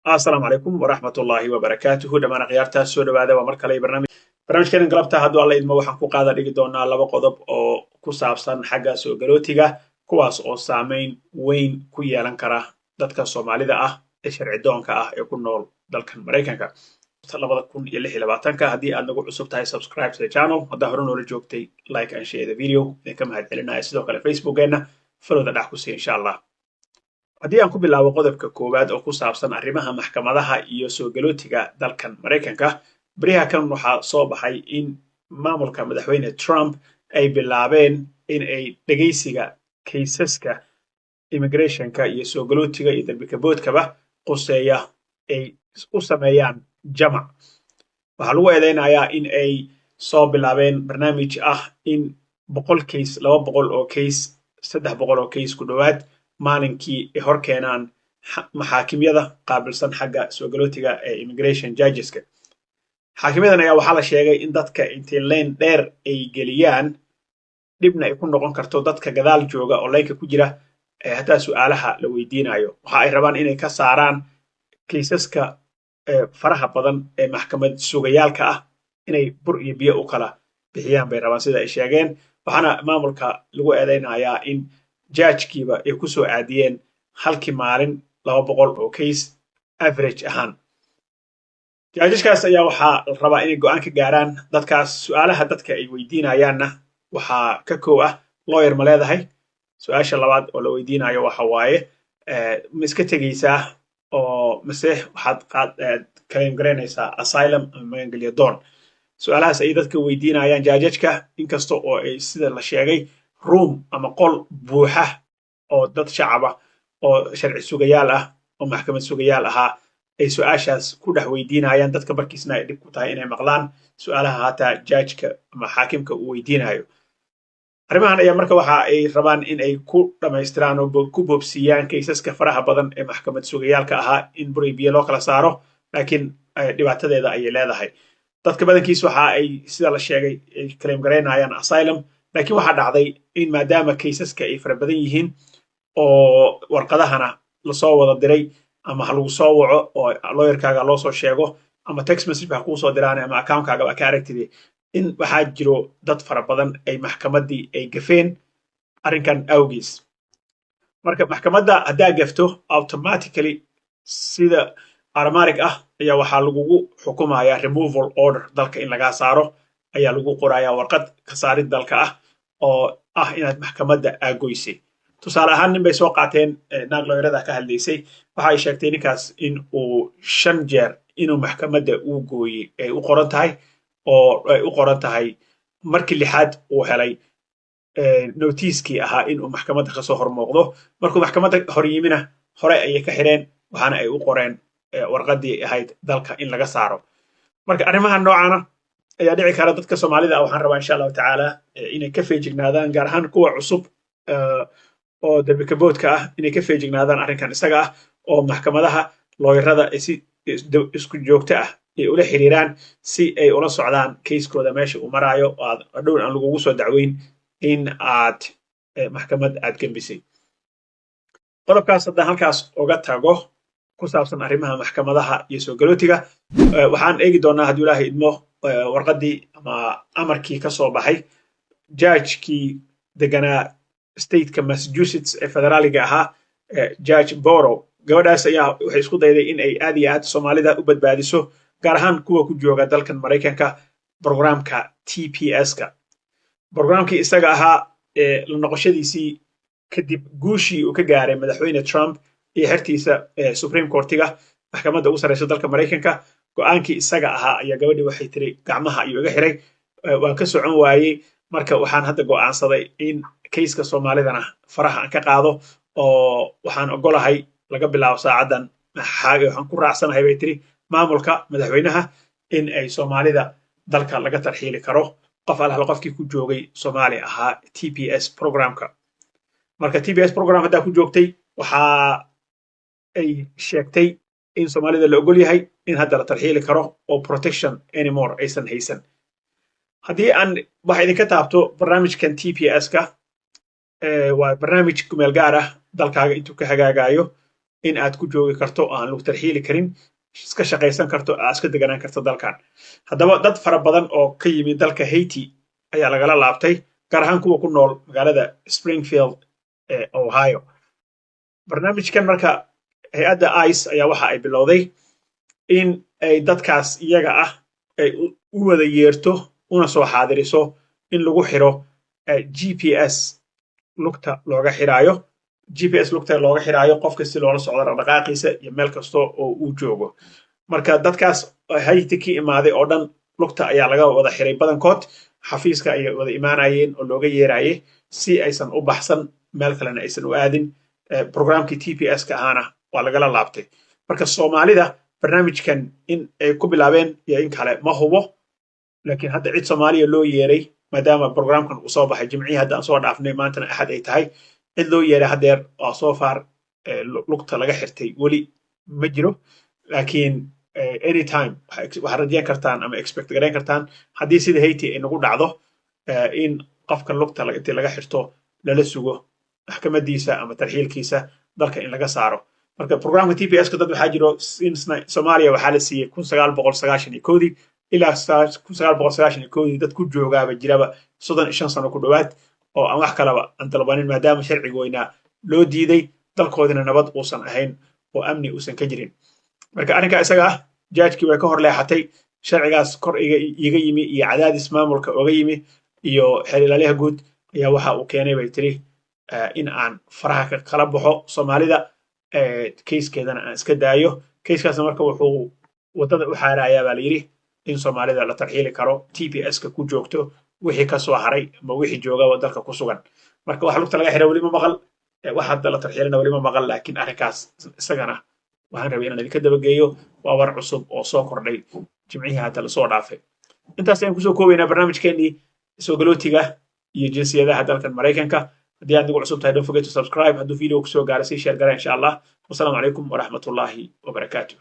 السلام عليكم ورحمة الله وبركاته دمان خيارتا سو dhawaada waa mar kale barnaamijkan galabta hadduu alla idmo waxaan ku qaada dhigi doonaa laba qodob oo ku saabsan xagga soo galootiga kuwaas oo saameyn weyn ku yeelan kara dadka Soomaalida ah ee sharci doonka ah ee ku nool dalkan Mareykanka 2026 haddii aad nagu cusub tahay subscribe to the channel hadda hore noola joogtay like and share the video idinka mahadcelinaya sidoo kale facebookeena follow-da dhac ku sii insha Allah haddii aan ku bilaabo qodobka koowaad oo ku saabsan arrimaha maxkamadaha iyo soo galootiga dalkan Mareykanka bariha kan waxaa soo baxay in maamulka madaxweyne Trump ay bilaabeen in ay dhageysiga kaysaska immigrationka iyo soo galootiga iyo dambi kaboodkaba quseeya ay u sameeyaan jamac waxaa lagu eedeynayaa in ay soo bilaabeen barnaamij ah in 100 case 200 oo case 300 oo case ku dhawaad maalinkii ay hor keenaan maxaakimyada qaabilsan xagga soo galootiga ee immigration judgeska xaakimyadan ayaa waxaa la sheegay in dadka intay leen dheer ay geliyaan dhibna ay ku noqon karto dadka gadaal jooga oo leenka ku jira hataa su'aalaha la weydiinayo waxa ay rabaan inay ka saaraan kiisaska faraha badan ee maxkamad sugayaalka ah inay bur iyo biyo u kala bixiyaan bay rabaan sida ay sheegeen waxaana maamulka lagu eedeynayaa in judgekiiba ay ku soo aadiyeen halkii maalin 200 oo case average ahaan judgeskaas ayaa waxaa la rabaa inay go'aan ka gaaraan dadkaas su'aalaha dadka ay weydiinayaanna waxaa ka koow ah lawyer ma leedahay su'aasha labaad oo la weydiinayo waxa waaye ma iska tegaysaa oo mise waxaad claim garaynaysaa asylum ama magangelyo doon su'aalahaas ay dadka weydiinayaan judgeka inkasta oo ay sida la sheegay room ama qol buuxa oo dad shacaba oo sharci sugayaal ah oo maxkamad sugayaal ahaa ay su'aashaas ku dhex weydiinayaan dadka markiisna ay dhib ku tahay inay maqlaan su'aalaha hataa judgeka ama xaakimka uu weydiinayo arrimahan ayaa marka waxa ay rabaan in ay ku dhamaystiraan oo ku boobsiiyaan kaysaska faraha badan ee maxkamad sugayaalka ahaa in buri biyo loo kala saaro laakiin dhibaatadeeda ayay leedahay dadka badankiis waxa ay sida la sheegay ay claim garaynayaan asylum laakiin waxaa dhacday in maadaama kaysaska ay fara badan yihiin oo warqadahana lasoo wada diray ama ha lagu soo waco oo lawyerkaaga loo soo sheego ama text message ba kuu soo diraan ama accountkaaga ba ka aragtid in waxaa jiro dad fara badan ay maxkamaddii ay gafeen arrinkan awgiis marka maxkamadda haddaa gafto automatically sida automatic ah ayaa waxaa lagugu xukumayaa removal order dalka in lagaa saaro ayaa lagu qorayaa warqad ka saarid dalka ah oo ah inaad maxkamadda aagoysay tusaale ahaan nin bay soo qaateen naag lawyerada ka hadlaysay waxa ay sheegtay ninkaas in uu 5 jeer inuu maxkamadda uu gooyey ay u qoran tahay oo ay u qoran tahay markii lixaad uu helay notiiskii ahaa inuu maxkamadda ka soo hormooqdo markuu maxkamadda hor yimina hore ayay ka xireen waxaana ay u qoreen warqaddii ahayd dalka in laga saaro marka arrimahan noocana ayaa dhici kara dadka Soomaalida waxaan rabaa insha Allah tacaala inay ka feejignaadaan gaar ahaan kuwa cusub oo dambi kaboodka ah inay ka feejignaadaan arrinkan isaga ah oo maxkamadaha lawyerada si isku joogto ah ay ula xiriiraan si ay ula socdaan case-kooda meesha uu maraayo oo dhow aan lagugu soo dacweyn in aad maxkamad aad gambisay qodobkaas haddaan halkaas uga tago ku saabsan arrimaha maxkamadaha iyo soo galootiga waxaan eegi doonaa haddii ilaahay idmo warqaddii ama amarkii ka soo baxay judgekii deganaa stateka Massachusetts ee federaaliga ahaa Judge Borow gabadhaas ayaa waxay isku dayday in ay aad iyo aad Soomaalida u badbaadiso gaar ahaan kuwa ku jooga dalkan Mareykanka programka TPS-ka programkii isaga ahaa la noqoshadiisii kadib guushii uu ka gaaray madaxweyne Trump iyo xertiisa Supreme Courtiga maxkamadda ugu sareysa dalka Mareykanka go'aankii isaga ahaa ayaa gabadhii waxay tiri gacmaha ayuu iga xiray waan ka socon waayey marka waxaan hadda go'aansaday in kayska Soomaalidana faraha aan ka qaado oo waxaan ogolahay laga bilaabo saacadan waxaan ku raacsanahay bay tiri maamulka madaxweynaha in ay Soomaalida dalka laga tarxiili karo qof alla qofkii ku joogay Soomaali ahaa TPS programka marka TPS program hadda ku joogtay waxa ay sheegtay in Soomaalida la ogol yahay in hadda la tarxiili karo oo protection anymore aysan haysan haddii aan waxa idinka taabto barnaamijkan TPS-ka waa barnaamij kumeel gaar ah dalkaaga intuu ka hagaagayo in aad ku joogi karto oo aan lagu tarxiili karin iska shaqaysan karto aad iska deganaan karto dalkan haddaba dad fara badan oo ka yimid dalka Haiti ayaa lagala laabtay gaar ahaan kuwa ku nool magaalada Springfield ee Ohio barnaamijkan marka hay-adda ICE ayaa waxa ay bilowday in ay dadkaas iyaga ah ay u wada yeerto una soo xaadiriso in lagu xiro GPS lugta looga xiraayo GPS lugta looga xiraayo qofka si loola socdo dhaqdhaqaaqiisa iyo meel kasta oo uu joogo marka dadkaas Haiti ka imaaday oo dhan lugta ayaa laga wada xiray badankood xafiiska ay wada imaanayeen oo looga yeerayay si aysan u baxsan meel kalena aysan u aadin programkii TPS ka ahaana waa lagala laabtay marka Soomaalida barnaamijkan in ay ku bilaabeen iyo in kale ma hubo laakiin hadda cid Soomaaliya loo yeeray maadaama programkan uu soo baxay jimcihii hadda aan soo dhaafnay maantana axad ay tahay cid loo yeeray hadeer oo soo far lugta laga xirtay weli ma jiro laakiin anytime waxaad rajayn kartaan ama expect garayn kartaan haddii sida Haiti ay nagu dhacdo in qofka lugta intii laga xirto lala sugo maxkamadiisa ama tarxiilkiisa dalka in laga saaro marka programka TPS ka dad waxaa jiro Soomaaliya waxaa la siiyey 1991 ilaa 1991 dad ku joogaaba jiraba 35 sano ku dhawaad oo aan wax kalaba aan dalbanin maadaama sharciga weynaa loo diiday dalkoodina nabad uusan ahayn oo amni uusan ka jirin marka arrinka isaga ah jaajkii way ka hor leexatay sharcigaas kor iga yimi iyo cadaadis maamulka oga yimi iyo xiriirlaha guud ayaa waxa uu keenay bay tiri in aan faraha kala baxo Soomaalida keyskeedana aan iska daayo keyskaasna marka wuxuu wadada u xaarayaa baa la yiri in Soomaalida la tarxiili karo TPS ka ku joogto wixii ka soo haray ama wixii jooga dalka ku sugan marka waxa lugta laga xiray wali ma maqal waxa hadda la tarxiilina wali ma maqal laakiin arrinkaas isagana waxaan rabay inaan idinka dabageeyo waa war cusub oo soo kordhay jimcihii hadda la soo dhaafay intaas ayaan kusoo koobaynaa barnaamijkeenii soo galootiga iyo jinsiyadaha dalkan Mareykanka haddii aad nagu cusub tahay don't forget to subscribe hadduu video kusoo gaaro sii share gara insha Allah wasalaamu calaykum waraxmatullaahi wabarakaatuh